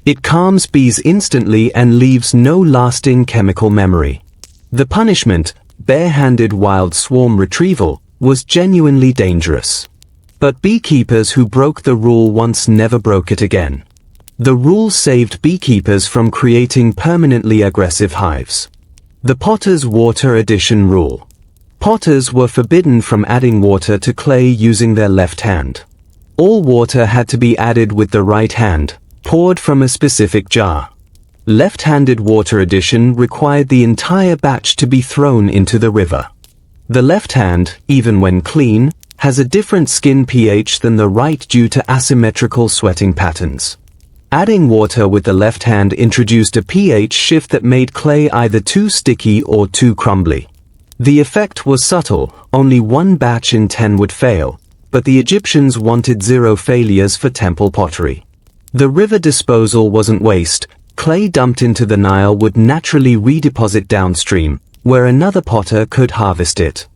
It calms bees instantly and leaves no lasting chemical memory. The punishment, bare-handed wild swarm retrieval, was genuinely dangerous. But beekeepers who broke the rule once never broke it again. The rule saved beekeepers from creating permanently aggressive hives. The potter's water addition rule. Potters were forbidden from adding water to clay using their left hand. All water had to be added with the right hand, poured from a specific jar. Left-handed water addition required the entire batch to be thrown into the river. The left hand, even when clean, has a different skin pH than the right due to asymmetrical sweating patterns. Adding water with the left hand introduced a pH shift that made clay either too sticky or too crumbly. The effect was subtle, only one batch in 10 would fail, but the Egyptians wanted 0 failures for temple pottery. The river disposal wasn't waste. Clay dumped into the Nile would naturally redeposit downstream, where another potter could harvest it.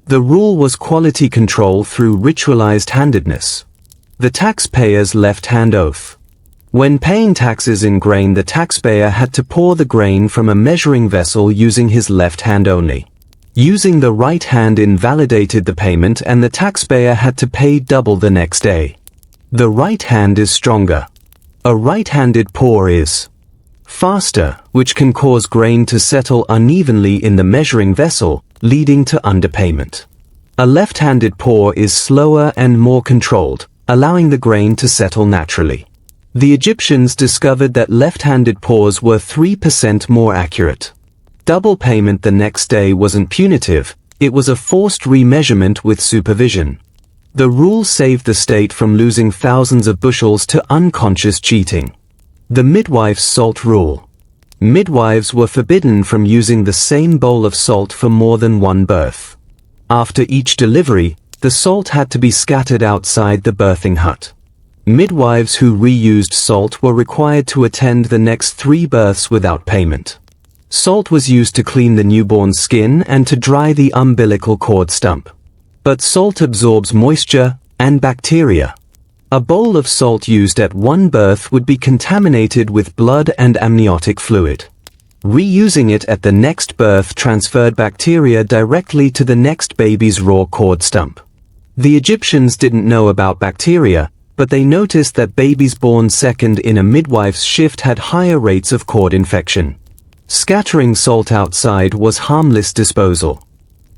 The rule was quality control through ritualized handedness. The taxpayer's left-hand oath. When paying taxes in grain, the taxpayer had to pour the grain from a measuring vessel using his left hand only. Using the right hand invalidated the payment and the taxpayer had to pay double the next day. The right hand is stronger. A right-handed pour is faster, which can cause grain to settle unevenly in the measuring vessel, leading to underpayment. A left-handed pour is slower and more controlled, allowing the grain to settle naturally. The Egyptians discovered that left-handed pours were 3% more accurate. Double payment the next day wasn't punitive, it was a forced remeasurement with supervision. The rule saved the state from losing thousands of bushels to unconscious cheating. The midwife's salt rule. Midwives were forbidden from using the same bowl of salt for more than one birth. After each delivery, the salt had to be scattered outside the birthing hut. Midwives who reused salt were required to attend the next 3 births without payment. Salt was used to clean the newborn's skin and to dry the umbilical cord stump. But salt absorbs moisture and bacteria. A bowl of salt used at one birth would be contaminated with blood and amniotic fluid. Reusing it at the next birth transferred bacteria directly to the next baby's raw cord stump. The Egyptians didn't know about bacteria, but they noticed that babies born second in a midwife's shift had higher rates of cord infection. Scattering salt outside was harmless disposal.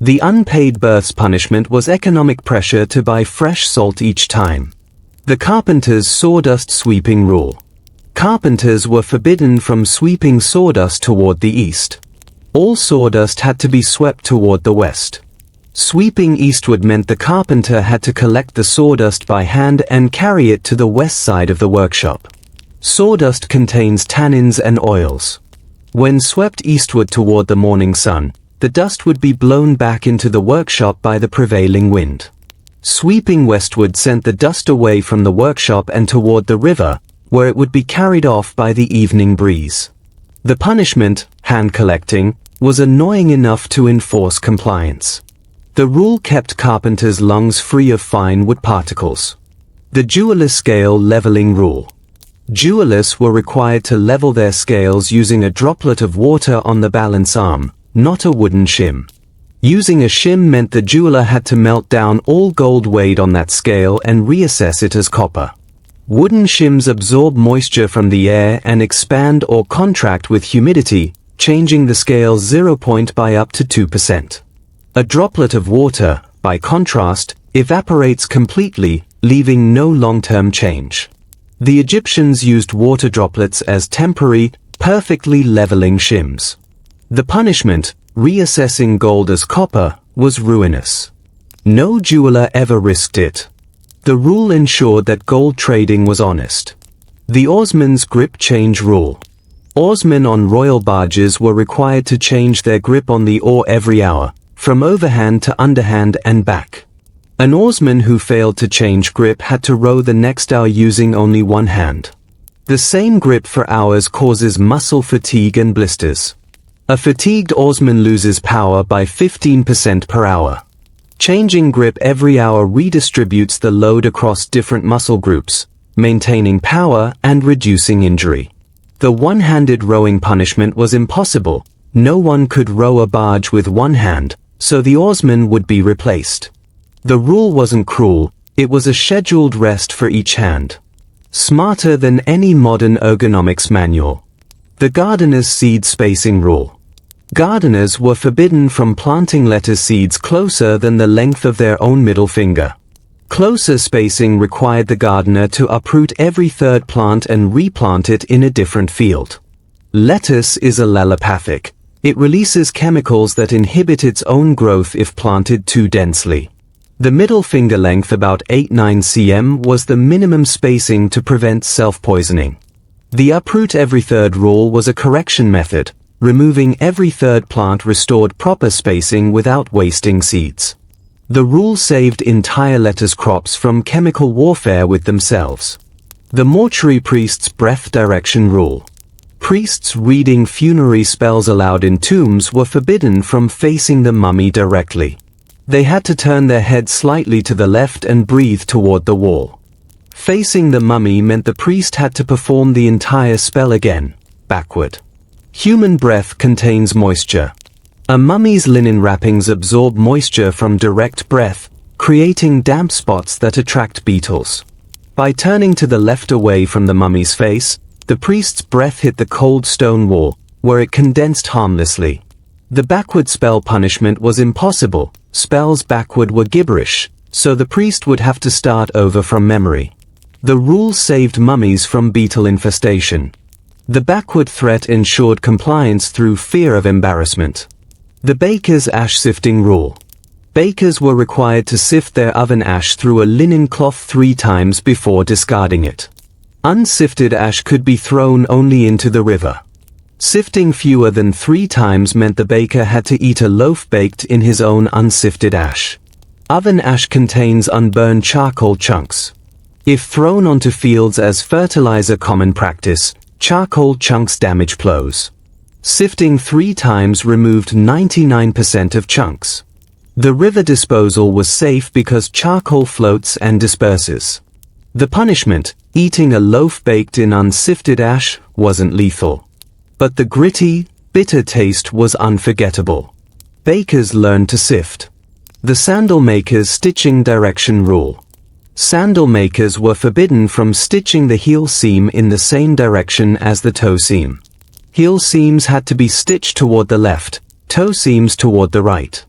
The unpaid births punishment was economic pressure to buy fresh salt each time. The carpenter's sawdust sweeping rule. Carpenters were forbidden from sweeping sawdust toward the east. All sawdust had to be swept toward the west. Sweeping eastward meant the carpenter had to collect the sawdust by hand and carry it to the west side of the workshop. Sawdust contains tannins and oils. When swept eastward toward the morning sun, the dust would be blown back into the workshop by the prevailing wind. Sweeping westward sent the dust away from the workshop and toward the river, where it would be carried off by the evening breeze. The punishment, hand collecting, was annoying enough to enforce compliance. The rule kept carpenters' lungs free of fine wood particles. The jeweler's scale leveling rule. Jewelers were required to level their scales using a droplet of water on the balance arm, not a wooden shim. Using a shim meant the jeweler had to melt down all gold weighed on that scale and reassess it as copper. Wooden shims absorb moisture from the air and expand or contract with humidity, changing the scale's 0 point by up to 2%. A droplet of water, by contrast, evaporates completely, leaving no long-term change. The Egyptians used water droplets as temporary, perfectly leveling shims. The punishment, reassessing gold as copper, was ruinous. No jeweler ever risked it. The rule ensured that gold trading was honest. The oarsman's grip change rule. Oarsmen on royal barges were required to change their grip on the oar every hour, from overhand to underhand and back. An oarsman who failed to change grip had to row the next hour using only one hand. The same grip for hours causes muscle fatigue and blisters. A fatigued oarsman loses power by 15% per hour. Changing grip every hour redistributes the load across different muscle groups, maintaining power and reducing injury. The one-handed rowing punishment was impossible. No one could row a barge with one hand, so the oarsman would be replaced. The rule wasn't cruel, it was a scheduled rest for each hand. Smarter than any modern ergonomics manual. The gardener's seed spacing rule. Gardeners were forbidden from planting lettuce seeds closer than the length of their own middle finger. Closer spacing required the gardener to uproot every third plant and replant it in a different field. Lettuce is allelopathic. It releases chemicals that inhibit its own growth if planted too densely. The middle finger length, about 8-9 cm, was the minimum spacing to prevent self-poisoning. The uproot every third rule was a correction method. Removing every third plant restored proper spacing without wasting seeds. The rule saved entire lettuce crops from chemical warfare with themselves. The mortuary priest's breath direction rule. Priests reading funerary spells aloud in tombs were forbidden from facing the mummy directly. They had to turn their head slightly to the left and breathe toward the wall. Facing the mummy meant the priest had to perform the entire spell again, backward. Human breath contains moisture. A mummy's linen wrappings absorb moisture from direct breath, creating damp spots that attract beetles. By turning to the left away from the mummy's face, the priest's breath hit the cold stone wall, where it condensed harmlessly. The backward spell punishment was impossible. Spells backward were gibberish, so the priest would have to start over from memory. The rule saved mummies from beetle infestation. The backward threat ensured compliance through fear of embarrassment. The baker's ash sifting rule. Bakers were required to sift their oven ash through a linen cloth 3 times before discarding it. Unsifted ash could be thrown only into the river. Sifting fewer than 3 times meant the baker had to eat a loaf baked in his own unsifted ash. Oven ash contains unburned charcoal chunks. If thrown onto fields as fertilizer, common practice, charcoal chunks damage plows. Sifting 3 times removed 99% of chunks. The river disposal was safe because charcoal floats and disperses. The punishment, eating a loaf baked in unsifted ash, wasn't lethal. But the gritty, bitter taste was unforgettable. Bakers learned to sift. The sandal maker's stitching direction rule. Sandal makers were forbidden from stitching the heel seam in the same direction as the toe seam. Heel seams had to be stitched toward the left, toe seams toward the right.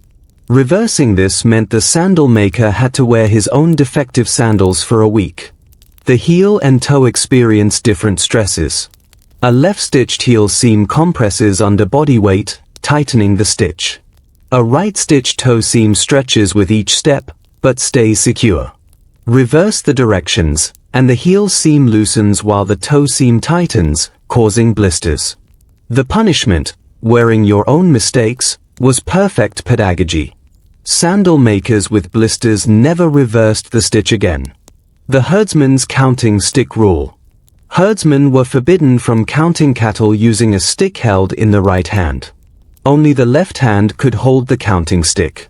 Reversing this meant the sandal maker had to wear his own defective sandals for a week. The heel and toe experienced different stresses. A left-stitched heel seam compresses under body weight, tightening the stitch. A right-stitched toe seam stretches with each step, but stays secure. Reverse the directions, and the heel seam loosens while the toe seam tightens, causing blisters. The punishment, wearing your own mistakes, was perfect pedagogy. Sandal makers with blisters never reversed the stitch again. The herdsman's counting stick rule. Herdsmen were forbidden from counting cattle using a stick held in the right hand. Only the left hand could hold the counting stick.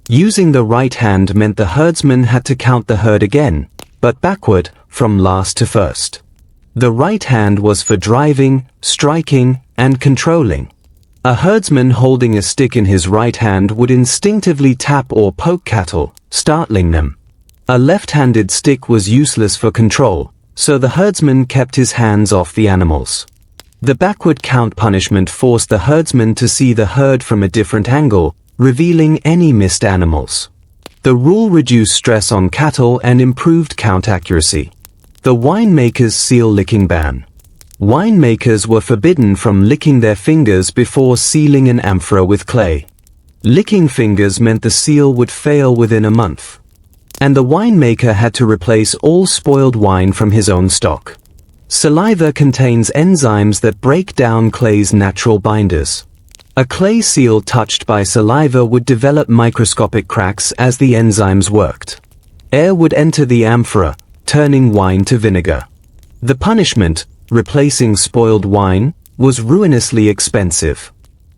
Using the right hand meant the herdsman had to count the herd again, but backward, from last to first. The right hand was for driving, striking, and controlling. A herdsman holding a stick in his right hand would instinctively tap or poke cattle, startling them. A left-handed stick was useless for control, so the herdsman kept his hands off the animals. The backward count punishment forced the herdsman to see the herd from a different angle, revealing any missed animals. The rule reduced stress on cattle and improved count accuracy. The winemaker's seal licking ban. Winemakers were forbidden from licking their fingers before sealing an amphora with clay. Licking fingers meant the seal would fail within a month. And the winemaker had to replace all spoiled wine from his own stock. Saliva contains enzymes that break down clay's natural binders. A clay seal touched by saliva would develop microscopic cracks as the enzymes worked. Air would enter the amphora, turning wine to vinegar. The punishment, replacing spoiled wine, was ruinously expensive.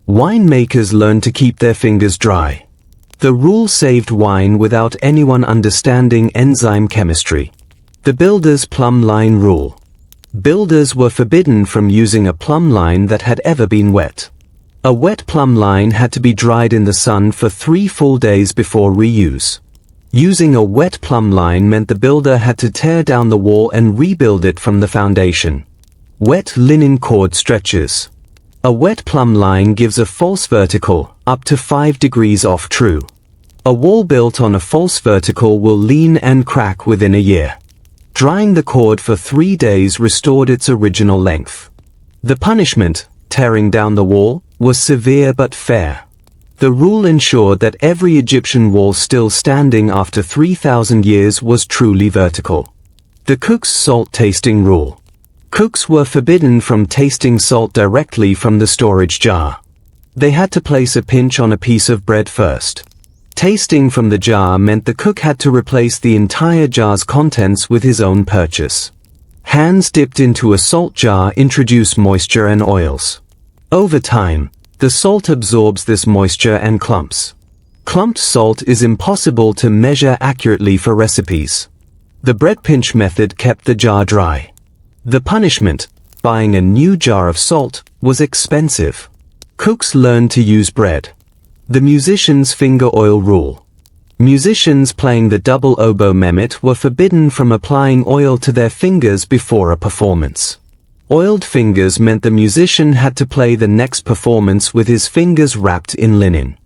Winemakers learned to keep their fingers dry. The rule saved wine without anyone understanding enzyme chemistry. The builder's plumb line rule. Builders were forbidden from using a plumb line that had ever been wet. A wet plumb line had to be dried in the sun for 3 full days before reuse. Using a wet plumb line meant the builder had to tear down the wall and rebuild it from the foundation. Wet linen cord stretches. A wet plumb line gives a false vertical, up to 5 degrees off true. A wall built on a false vertical will lean and crack within a year. Drying the cord for 3 days restored its original length. The punishment, tearing down the wall, was severe but fair. The rule ensured that every Egyptian wall still standing after 3,000 years was truly vertical. The cook's salt tasting rule. Cooks were forbidden from tasting salt directly from the storage jar. They had to place a pinch on a piece of bread first. Tasting from the jar meant the cook had to replace the entire jar's contents with his own purchase. Hands dipped into a salt jar introduce moisture and oils. Over time, the salt absorbs this moisture and clumps. Clumped salt is impossible to measure accurately for recipes. The bread pinch method kept the jar dry. The punishment, buying a new jar of salt, was expensive. Cooks learned to use bread. The musician's finger oil rule. Musicians playing the double oboe mehmet were forbidden from applying oil to their fingers before a performance. Oiled fingers meant the musician had to play the next performance with his fingers wrapped in linen.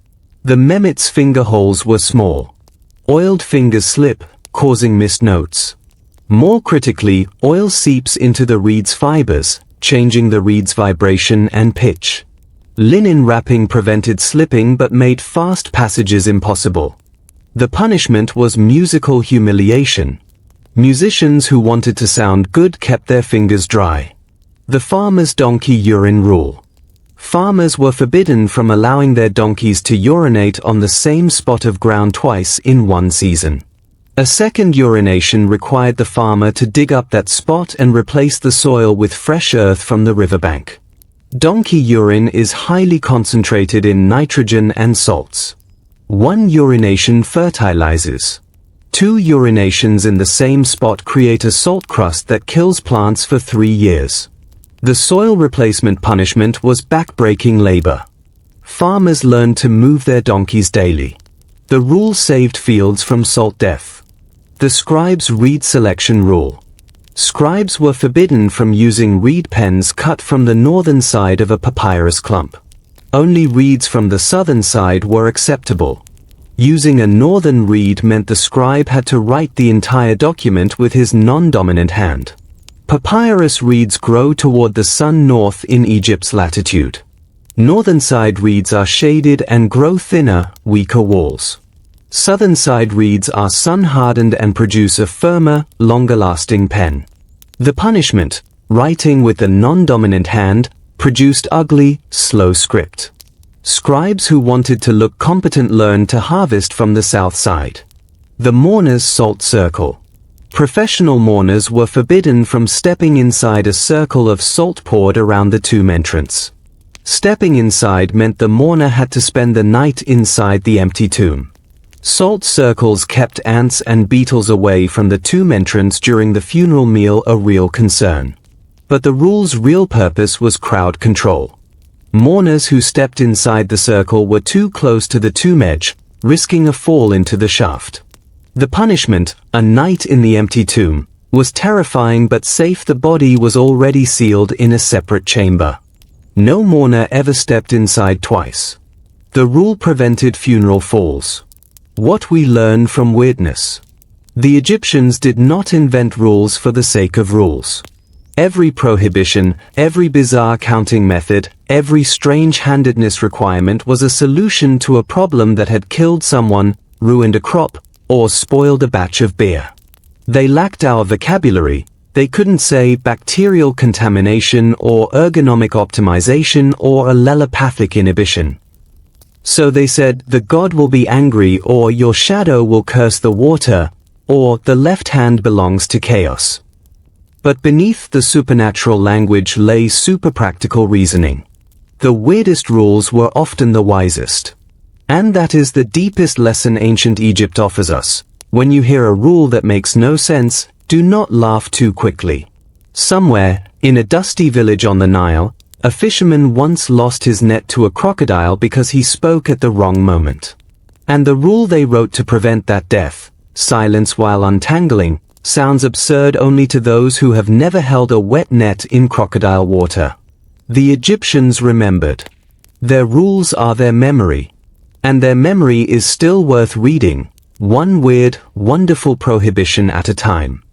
The mehmet's finger holes were small. Oiled fingers slip, causing missed notes. More critically, oil seeps into the reed's fibers, changing the reed's vibration and pitch. Linen wrapping prevented slipping but made fast passages impossible. The punishment was musical humiliation. Musicians who wanted to sound good kept their fingers dry. The farmer's donkey urine rule. Farmers were forbidden from allowing their donkeys to urinate on the same spot of ground twice in one season. A second urination required the farmer to dig up that spot and replace the soil with fresh earth from the riverbank. Donkey urine is highly concentrated in nitrogen and salts. 1 urination fertilizes. 2 urinations in the same spot create a salt crust that kills plants for 3 years. The soil replacement punishment was back-breaking labor. Farmers learned to move their donkeys daily. The rule saved fields from salt death. The scribe's reed selection rule. Scribes were forbidden from using reed pens cut from the northern side of a papyrus clump. Only reeds from the southern side were acceptable. Using a northern reed meant the scribe had to write the entire document with his non-dominant hand. Papyrus reeds grow toward the sun north in Egypt's latitude. Northern side reeds are shaded and grow thinner, weaker walls. Southern side reeds are sun-hardened and produce a firmer, longer-lasting pen. The punishment, writing with the non-dominant hand, produced ugly, slow script. Scribes who wanted to look competent learned to harvest from the south side. The mourner's salt circle. Professional mourners were forbidden from stepping inside a circle of salt poured around the tomb entrance. Stepping inside meant the mourner had to spend the night inside the empty tomb. Salt circles kept ants and beetles away from the tomb entrance during the funeral meal, a real concern. But the rule's real purpose was crowd control. Mourners who stepped inside the circle were too close to the tomb edge, risking a fall into the shaft. The punishment, a night in the empty tomb, was terrifying but safe. The body was already sealed in a separate chamber. No mourner ever stepped inside twice. The rule prevented funeral falls. What we learn from weirdness. The Egyptians did not invent rules for the sake of rules. Every prohibition, every bizarre counting method, every strange-handedness requirement was a solution to a problem that had killed someone, ruined a crop, or spoiled a batch of beer. They lacked our vocabulary. They couldn't say bacterial contamination or ergonomic optimization or allelopathic inhibition. So they said, the god will be angry, or your shadow will curse the water, or the left hand belongs to chaos. But beneath the supernatural language lay super-practical reasoning. The weirdest rules were often the wisest. And that is the deepest lesson ancient Egypt offers us. When you hear a rule that makes no sense, do not laugh too quickly. Somewhere, in a dusty village on the Nile, a fisherman once lost his net to a crocodile because he spoke at the wrong moment. And the rule they wrote to prevent that death, silence while untangling, sounds absurd only to those who have never held a wet net in crocodile water. The Egyptians remembered. Their rules are their memory. And their memory is still worth reading, one weird, wonderful prohibition at a time.